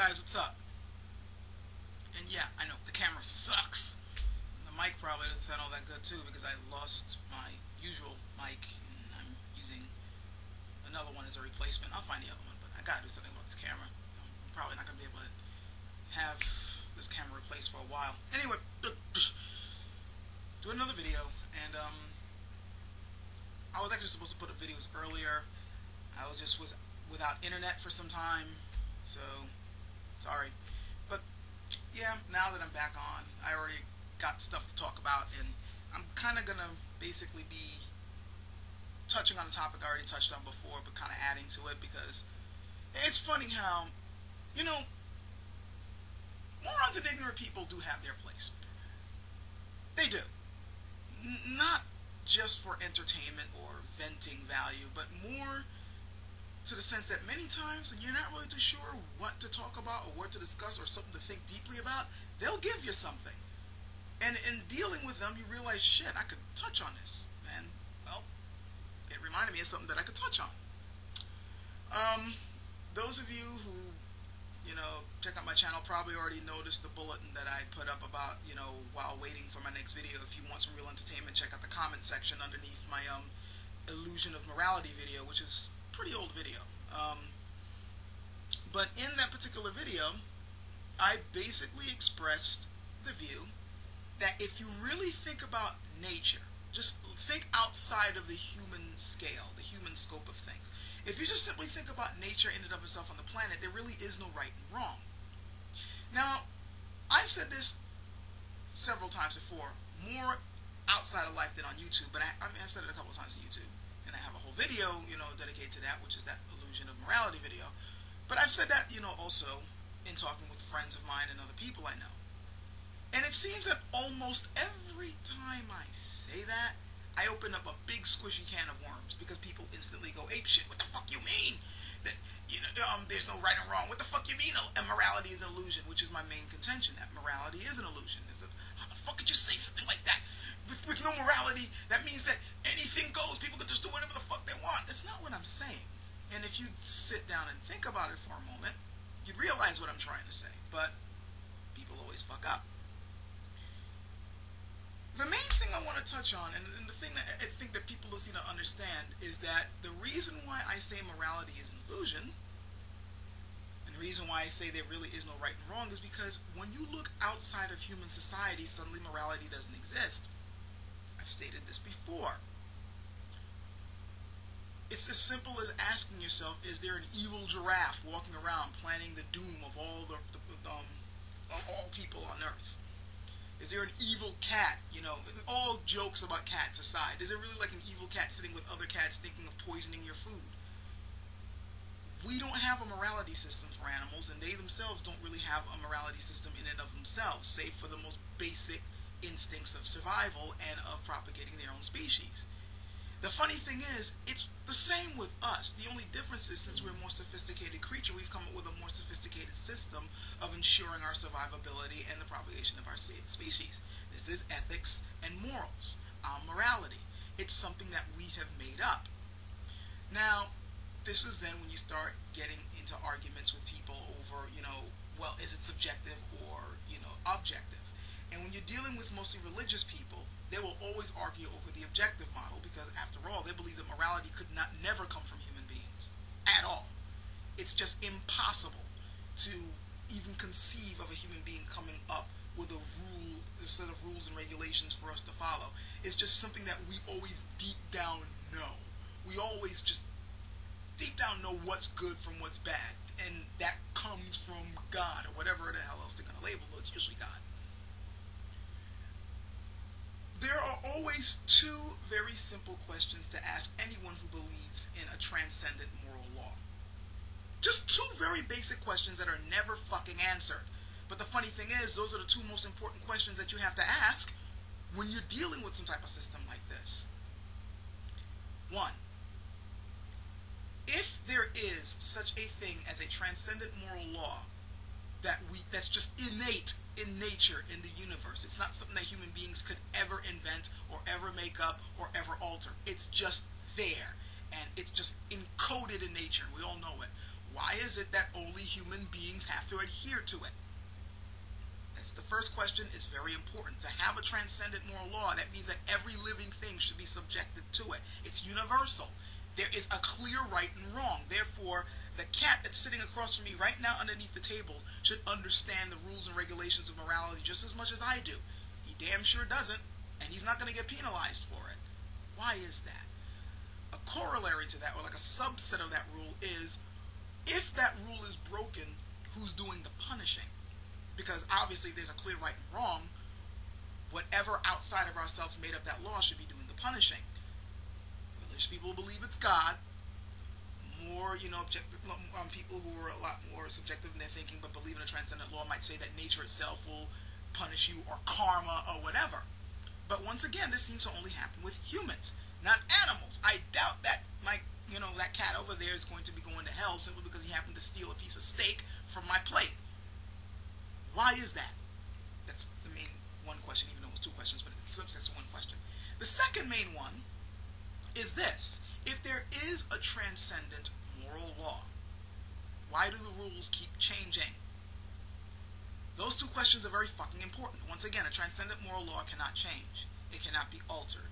guys, what's up? And yeah, I know, the camera sucks. The mic probably doesn't sound all that good too because I lost my usual mic and I'm using another one as a replacement. I'll find the other one, but I gotta do something about this camera. I'm probably not gonna be able to have this camera replaced for a while. Anyway, do another video, and I was actually supposed to put up videos earlier. I was without internet for some time, so sorry. But yeah, now that I'm back on, I already got stuff to talk about, and I'm kind of gonna basically be touching on a topic I already touched on before, but kind of adding to it, because it's funny how, you know, morons and ignorant people do have their place. They do. Not just for entertainment or venting value, but more to the sense that many times when you're not really too sure what to talk about or what to discuss or something to think deeply about, they'll give you something. And in dealing with them, you realize, shit, I could touch on this. And, well, it reminded me of something that I could touch on. Those of you who, you know, check out my channel probably already noticed the bulletin that I put up about, you know, while waiting for my next video. If you want some real entertainment, check out the comment section underneath my illusion of morality video, which is a pretty old video. But in that particular video, I basically expressed the view that if you really think about nature, just think outside of the human scale, the human scope of things. If you just simply think about nature in and of itself on the planet, there really is no right and wrong. Now, I've said this several times before, more outside of life than on YouTube, but I mean, I've said it a couple of times on YouTube, and I have a whole video, you know, dedicated to that, which is that illusion of morality video. But I've said that, you know, also in talking with friends of mine and other people I know. And it seems that almost every time I say that, I open up a big squishy can of worms, because people instantly go apeshit. What the fuck you mean? That, you know, there's no right and wrong. What the fuck you mean morality is an illusion? Which is my main contention, that morality is an illusion. Is that, how the fuck could you say something like that? With no morality, that means that anything goes. People can just do whatever the fuck they want. That's not what I'm saying. And if you sit down and think about it for a moment, you'd realize what I'm trying to say. But people always fuck up. The main thing I want to touch on, and the thing that I think that people need to understand, is that the reason why I say morality is an illusion, and the reason why I say there really is no right and wrong, is because when you look outside of human society, suddenly morality doesn't exist. I've stated this before. It's as simple as asking yourself, is there an evil giraffe walking around planning the doom of all all people on Earth? Is there an evil cat? You know, all jokes about cats aside, is there really like an evil cat sitting with other cats thinking of poisoning your food? We don't have a morality system for animals, and they themselves don't really have a morality system in and of themselves, save for the most basic instincts of survival and of propagating their own species. The funny thing is, it's the same with us. The only difference is, since we're a more sophisticated creature, we've come up with a more sophisticated system of ensuring our survivability and the propagation of our species. This is ethics and morals, morality. It's something that we have made up. Now, this is then when you start getting into arguments with people over, you know, well, is it subjective or, you know, objective? And when you're dealing with mostly religious people, they will always argue over the objective model, because after all, they believe that morality could never come from human beings at all. It's just impossible to even conceive of a human being coming up with a set of rules and regulations for us to follow. It's just something that we always deep down know. We always just deep down know what's good from what's bad, and that comes from God, or whatever the hell else they're going to label it. It's usually God. There are always two very simple questions to ask anyone who believes in a transcendent moral law. Just two very basic questions that are never fucking answered. But the funny thing is, those are the two most important questions that you have to ask when you're dealing with some type of system like this. One, if there is such a thing as a transcendent moral law that's just innate in nature, in the universe. It's not something that human beings could ever invent or ever make up or ever alter. It's just there, and it's just encoded in nature, and we all know it. Why is it that only human beings have to adhere to it? That's the first question, is very important. To have a transcendent moral law, that means that every living thing should be subjected to it. It's universal. There is a clear right and wrong. Therefore, the cat that's sitting across from me right now underneath the table should understand the rules and regulations of morality just as much as I do. He damn sure doesn't, and he's not going to get penalized for it. Why is that? A corollary to that, or like a subset of that rule, is if that rule is broken, who's doing the punishing? Because obviously if there's a clear right and wrong, whatever outside of ourselves made up that law should be doing the punishing. Religious people believe it's God. More, objective people who are a lot more subjective in their thinking but believe in a transcendent law might say that nature itself will punish you, or karma, or whatever. But once again, this seems to only happen with humans, not animals. I doubt that that cat over there is going to be going to hell simply because he happened to steal a piece of steak from my plate. Why is that? That's the main one question, even though it was two questions, but it's subsets to one question. The second main one is this. If there is a transcendent moral law, why do the rules keep changing? Those two questions are very fucking important. Once again, a transcendent moral law cannot change. It cannot be altered.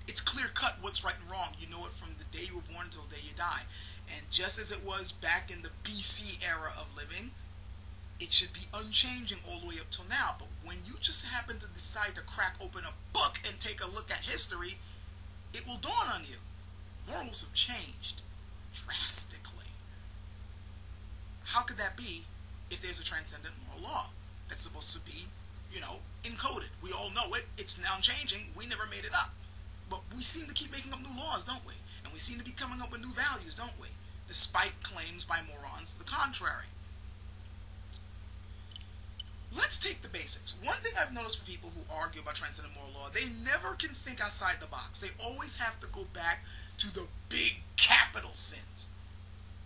It's clear-cut what's right and wrong. You know it from the day you were born until the day you die. And just as it was back in the BC era of living, it should be unchanging all the way up till now. But when you just happen to decide to crack open a book and take a look at history, it will dawn on you. Morals have changed drastically. How could that be if there's a transcendent moral law that's supposed to be, encoded? We all know it. It's now changing. We never made it up. But we seem to keep making up new laws, don't we? And we seem to be coming up with new values, don't we? Despite claims by morons to the contrary. Let's take the basics. One thing I've noticed for people who argue about transcendent moral law, they never can think outside the box. They always have to go back to the big capital sins.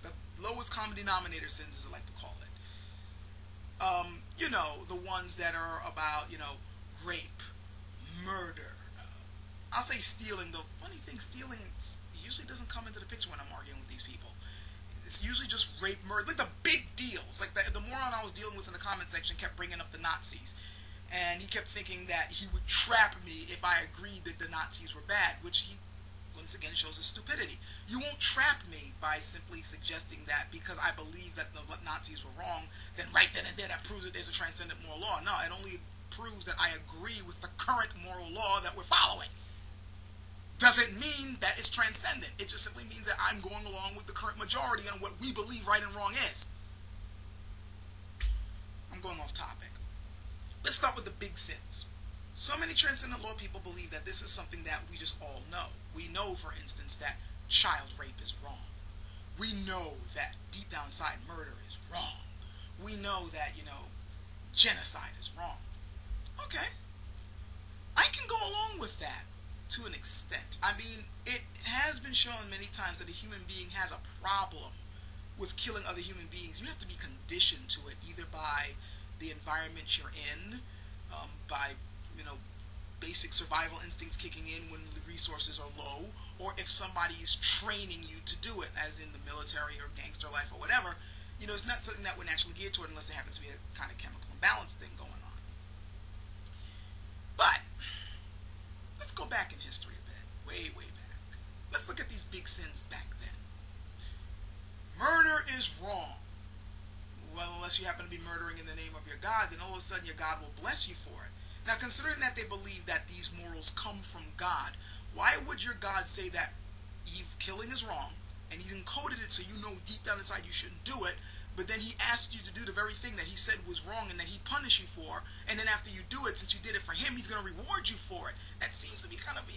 The lowest common denominator sins, as I like to call it. The ones that are about, rape, murder. I'll say stealing. The funny thing, stealing usually doesn't come into the picture when I'm arguing with these people. It's usually just rape, murder, like the big deals. Like the moron I was dealing with in the comment section kept bringing up the Nazis. And he kept thinking that he would trap me if I agreed that the Nazis were bad, which he, once again, shows his stupidity. You won't trap me by simply suggesting that because I believe that the Nazis were wrong, then right then and there that proves that there's a transcendent moral law. No, it only proves that I agree with the current moral law that we're following. Doesn't mean that it's transcendent. It just simply means that I'm going along with the current majority on what we believe right and wrong is. I'm going off topic. Let's start with the big sins. So many transcendent law people believe that this is something that we just all know. We know, for instance, that child rape is wrong. We know that deep down inside murder is wrong. We know that, genocide is wrong. Okay. I can go along with that to an extent. I mean, it has been shown many times that a human being has a problem with killing other human beings. You have to be conditioned to it, either by the environment you're in, by, basic survival instincts kicking in when the resources are low, or if somebody is training you to do it, as in the military or gangster life or whatever. It's not something that we're naturally geared toward unless there happens to be a kind of chemical imbalance thing going on. But let's go back in history a bit, way back. Let's look at these big sins back then. Murder is wrong. Well, unless you happen to be murdering in the name of your God, then all of a sudden your God will bless you for it. Now, considering that they believe that these morals come from God, why would your God say that killing is wrong, and he's encoded it so you know deep down inside you shouldn't do it, but then he asked you to do the very thing that he said was wrong and that he punished you for, and then after you do it, since you did it for him, he's going to reward you for it? That seems to be kind of,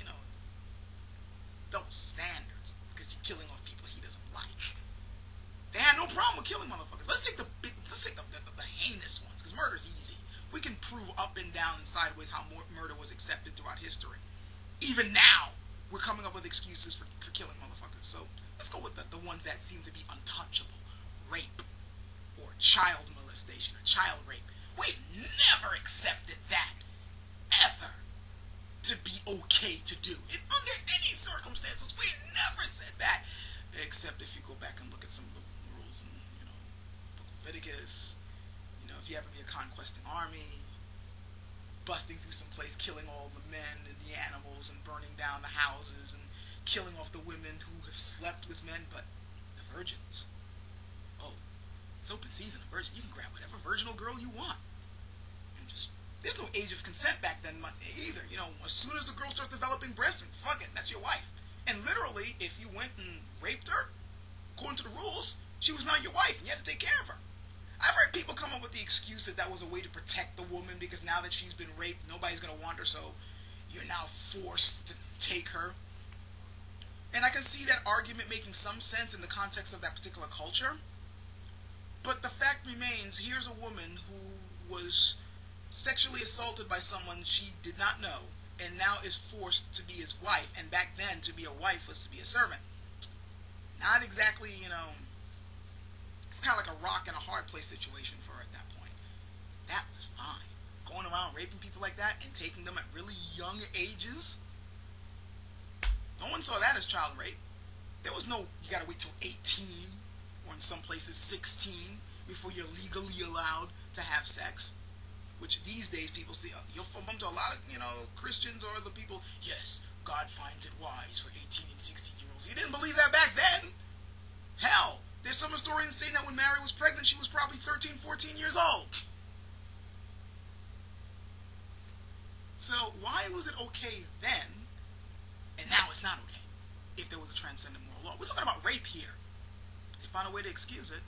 double standards, because you're killing off people he doesn't like. They had no problem with killing motherfuckers. Let's take the heinous ones, because murder's easy. We can prove up and down and sideways how murder was accepted throughout history. Even now, we're coming up with excuses for killing motherfuckers. So let's go with the ones that seem to be untouchable. Rape, or child molestation, or child rape. We've never accepted that, ever, to be okay to do. Under any circumstances, we never said that. Except if you go back and look at some of the rules Chronicles and, Book of Leviticus. If you happen to be a conquesting army, busting through some place, killing all the men and the animals and burning down the houses and killing off the women who have slept with men, but the virgins. Oh, it's open season of virgin. You can grab whatever virginal girl you want. And there's no age of consent back then either. As soon as the girl starts developing breasts, fuck it, that's your wife. And literally, if you went and raped her, according to the rules, she was not your wife, and you had to take care of her. I've heard people come up with the excuse that was a way to protect the woman because now that she's been raped, nobody's going to want her, so you're now forced to take her. And I can see that argument making some sense in the context of that particular culture. But the fact remains, here's a woman who was sexually assaulted by someone she did not know and now is forced to be his wife. And back then, to be a wife was to be a servant. Not exactly, it's kind of like a rock and a hard place situation for her at that point. That was fine. Going around raping people like that and taking them at really young ages. No one saw that as child rape. There was no, you gotta wait till 18, or in some places 16, before you're legally allowed to have sex. Which these days people see, you'll bump to a lot of, Christians or other people, yes, God finds it wise for 18 and 16-year-olds. You didn't believe that back then? Hell, there's some historians saying that when Mary was pregnant, she was probably 13, 14 years old. So why was it okay then, and now it's not okay, if there was a transcendent moral law? We're talking about rape here. They found a way to excuse it.